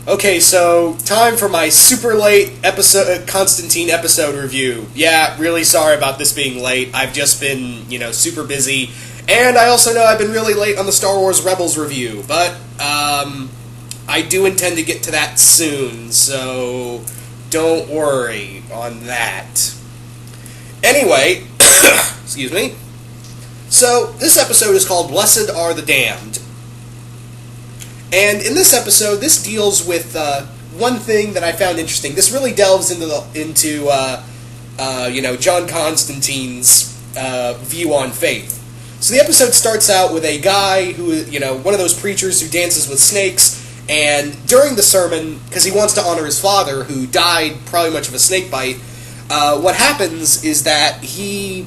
Okay, so time for my super late episode, Constantine episode review. Yeah, really sorry about this being late. I've just been, super busy, and I also know I've been really late on the Star Wars Rebels review, but I do intend to get to that soon, so don't worry on that. Anyway, excuse me. So, this episode is called Blessed Are the Damned. And in this episode, this deals with one thing that I found interesting. This really delves into John Constantine's view on faith. So the episode starts out with a guy who, one of those preachers who dances with snakes, and during the sermon, because he wants to honor his father, who died probably much of a snake bite, what happens is that he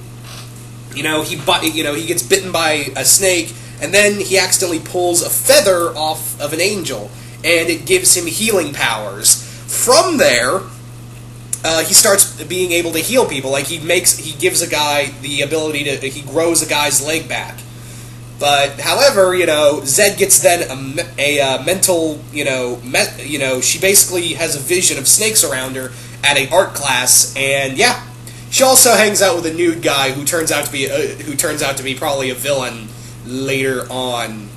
gets bitten by a snake, and then he accidentally pulls a feather off of an angel, and it gives him healing powers. From there, he starts being able to heal people. Like he gives a guy the ability he grows a guy's leg back. But however, Zed gets then a mental, she basically has a vision of snakes around her at an art class, and yeah, she also hangs out with a nude guy who turns out to be probably a villain later on,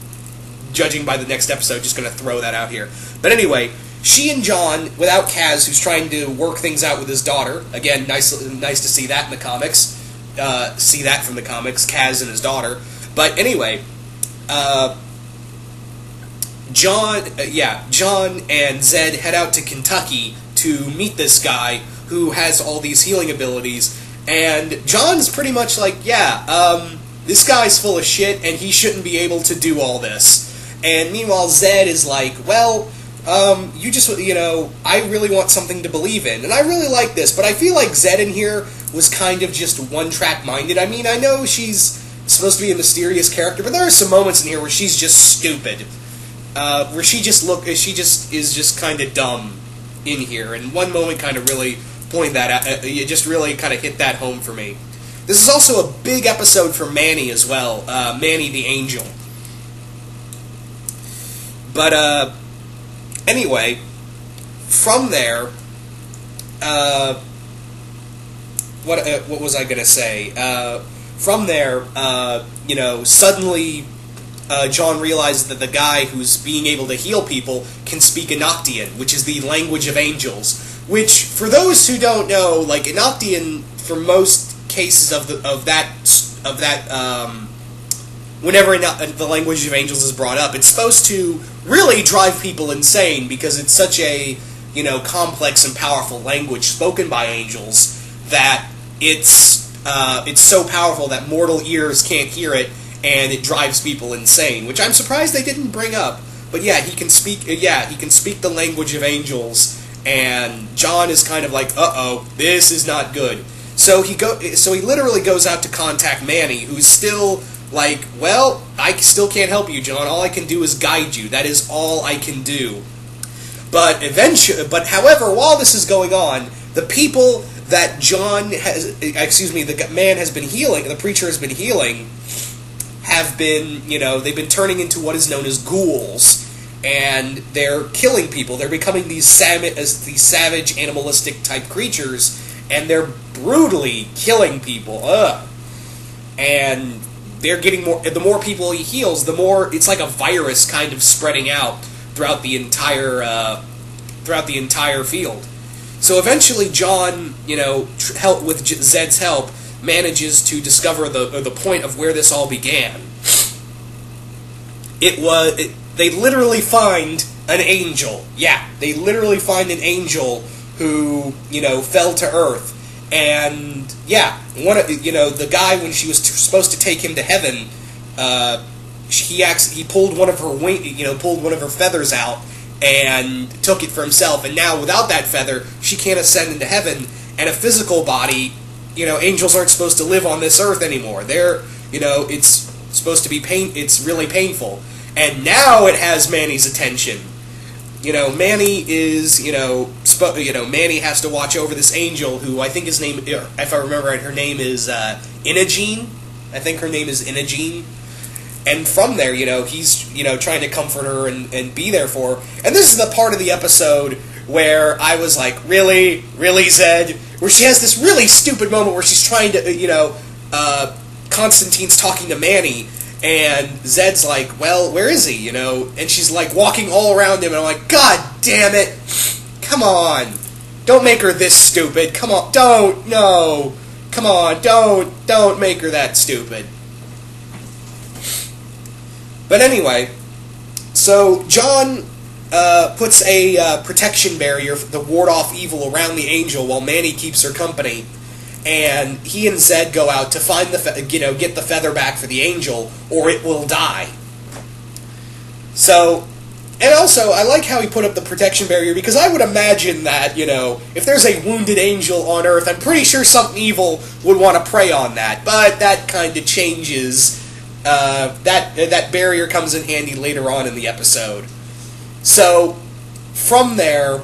judging by the next episode. Just going to throw that out here. But anyway, she and John, without Kaz, who's trying to work things out with his daughter. Again, nice to see that in the comics. See that from the comics, Kaz and his daughter. But anyway, John and Zed head out to Kentucky to meet this guy who has all these healing abilities. And John's pretty much like, this guy's full of shit, and he shouldn't be able to do all this. And meanwhile, Zed is like, I really want something to believe in. And I really like this, but I feel like Zed in here was kind of just one-track minded. I mean, I know she's supposed to be a mysterious character, but there are some moments in here where she's just stupid. Where she just is just kind of dumb in here. And one moment kind of really pointed that out. It just really kind of hit that home for me. This is also a big episode for Manny as well, Manny the Angel. But, anyway, from there, what was I going to say? From there, suddenly John realizes that the guy who's being able to heal people can speak Enoctian, which is the language of angels. Which, for those who don't know, like, Enoctian, for most cases of that whenever the language of angels is brought up, it's supposed to really drive people insane because it's such a complex and powerful language spoken by angels that it's so powerful that mortal ears can't hear it, and it drives people insane, which I'm surprised they didn't bring up. But yeah, he can speak the language of angels, and John is kind of like, uh-oh, this is not good. So he literally goes out to contact Manny, who's still like, well, I still can't help you, John. All I can do is guide you. That is all I can do. But however, while this is going on, the people that the man has been healing, the preacher has been healing, have been, they've been turning into what is known as ghouls, and they're killing people. They're becoming these savage, animalistic type creatures, and they're brutally killing people. And they're getting more. The more people he heals, the more it's like a virus kind of spreading out throughout the entire field. So eventually, John, with Zed's help, manages to discover the point of where this all began. They literally find an angel. Yeah, they literally find an angel who, fell to Earth. And, yeah, the guy, when she was supposed to take him to heaven, he pulled one of her feathers out and took it for himself. And now, without that feather, she can't ascend into heaven. And a physical body, angels aren't supposed to live on this earth anymore. It's supposed to be it's really painful. And now it has Manny's attention. Manny is, Manny has to watch over this angel who I think his name, if I remember right, her name is Inagene. I think her name is Inagene. And from there, he's, trying to comfort her and be there for her. And this is the part of the episode where I was like, really? Really, Zed? Where she has this really stupid moment where she's trying to, Constantine's talking to Manny, and Zed's like, well, where is he, And she's like walking all around him, and I'm like, God damn it! Come on! Don't make her this stupid. Come on, no! Come on, don't make her that stupid. But anyway, so John puts a protection barrier to ward off evil around the angel while Manny keeps her company, and he and Zed go out to find get the feather back for the angel, or it will die. So, and also, I like how he put up the protection barrier, because I would imagine that, if there's a wounded angel on Earth, I'm pretty sure something evil would want to prey on that, but that kind of changes. That barrier comes in handy later on in the episode. So, from there,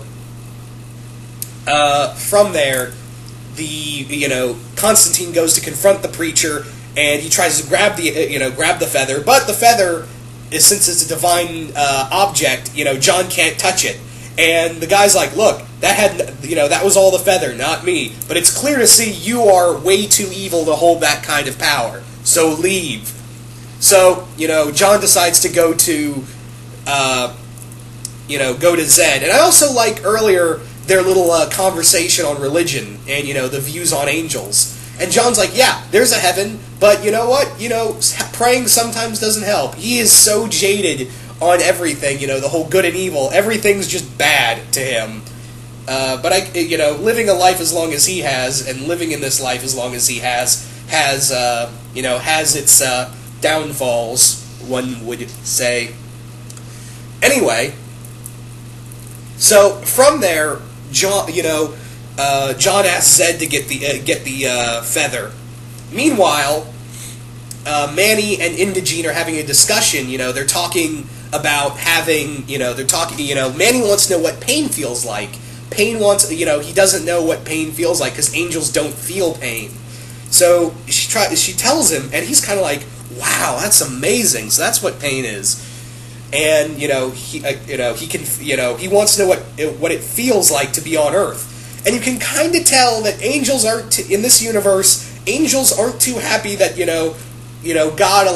Constantine goes to confront the preacher, and he tries to grab the feather, but the feather, since it's a divine object, John can't touch it. And the guy's like, look, that was all the feather, not me. But it's clear to see you are way too evil to hold that kind of power. So leave. So, John decides to go to Zed. And I also like earlier their little conversation on religion and, the views on angels. And John's like, yeah, there's a heaven, but you know what? Praying sometimes doesn't help. He is so jaded on everything, the whole good and evil. Everything's just bad to him. But living a life as long as he has, and living in this life as long as he has its downfalls, one would say. Anyway, so from there, John asks Zed to get the feather. Meanwhile, Manny and Indigene are having a discussion. They're talking about having. Manny wants to know what pain feels like. He doesn't know what pain feels like because angels don't feel pain. So she tells him, and he's kind of like, wow, that's amazing. So that's what pain is. And he wants to know what it feels like to be on Earth. And you can kind of tell that angels aren't in this universe. Angels aren't too happy that God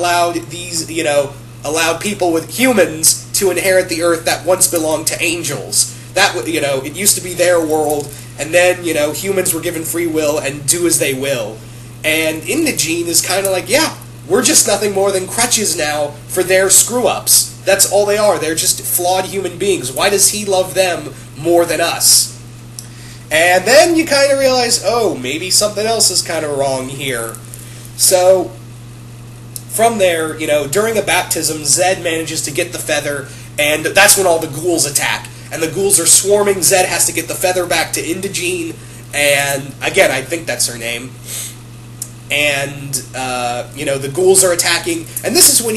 allowed people with humans to inherit the Earth that once belonged to angels. That it used to be their world, and then humans were given free will and do as they will. And Indigene is kind of like, yeah, we're just nothing more than crutches now for their screw-ups. That's all they are. They're just flawed human beings. Why does he love them more than us? And then you kind of realize, oh, maybe something else is kind of wrong here. So, from there, during a baptism, Zed manages to get the feather, and that's when all the ghouls attack. And the ghouls are swarming. Zed has to get the feather back to Indigene, and again, I think that's her name. And the ghouls are attacking, and this is when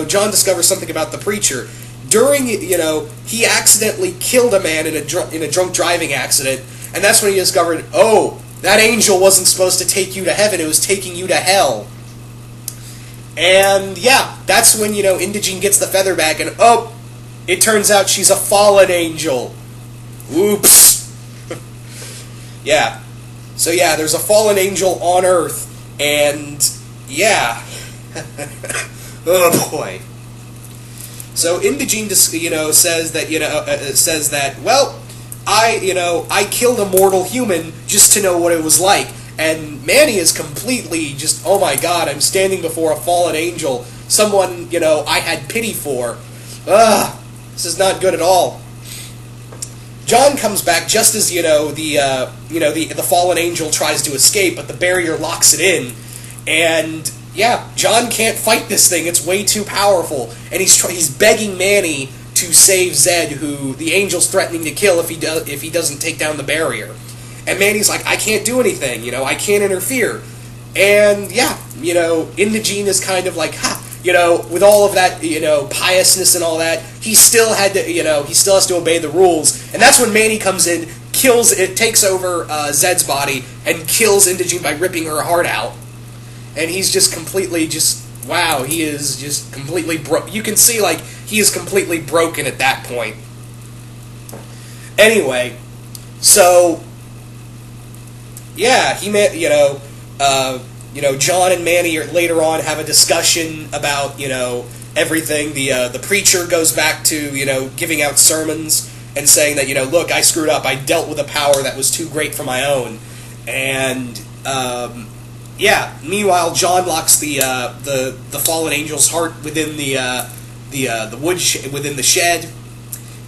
John discovers something about the preacher. During he accidentally killed a man in a drunk driving accident, and that's when he discovered, oh, that angel wasn't supposed to take you to heaven; it was taking you to hell. And yeah, that's when Indigene gets the feather back, and oh, it turns out she's a fallen angel. Oops. Yeah. So yeah, there's a fallen angel on Earth, and yeah. Oh boy. So Indigene says that well, I killed a mortal human just to know what it was like. And Manny is completely just, oh my god, I'm standing before a fallen angel, someone I had pity for. This is not good at all. John comes back just as the fallen angel tries to escape, but the barrier locks it in, and yeah, John can't fight this thing. It's way too powerful, and he's begging Manny to save Zed, who the angel's threatening to kill if he doesn't take down the barrier. And Manny's like, I can't do anything. I can't interfere. And yeah, Indigene is kind of like, with all of that, piousness and all that, he still has to obey the rules. And that's when Manny comes in, takes over Zed's body, and kills Indigene by ripping her heart out. And he's just completely wow, he is just completely broke. You can see, like, he is completely broken at that point. Anyway, so, yeah, he met, John and Manny later on have a discussion about, everything. The preacher goes back to, giving out sermons and saying that, look, I screwed up. I dealt with a power that was too great for my own. And, meanwhile, John locks the fallen angel's heart within the within the shed.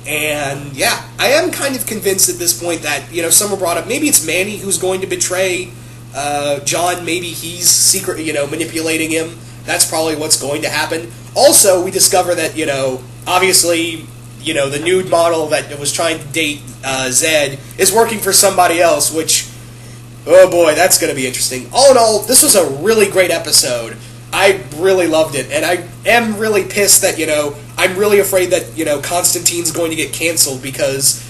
And, yeah, I am kind of convinced at this point that, someone brought up, maybe it's Manny who's going to betray John. Maybe he's manipulating him. That's probably what's going to happen. Also, we discover that, obviously, the nude model that was trying to date Zed is working for somebody else, which, oh boy, that's going to be interesting. All in all, this was a really great episode. I really loved it, and I am really pissed that, I'm really afraid that, Constantine's going to get canceled because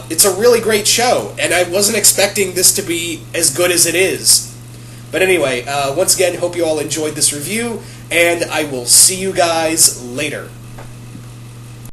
it's a really great show, and I wasn't expecting this to be as good as it is. But anyway, once again, hope you all enjoyed this review, and I will see you guys later.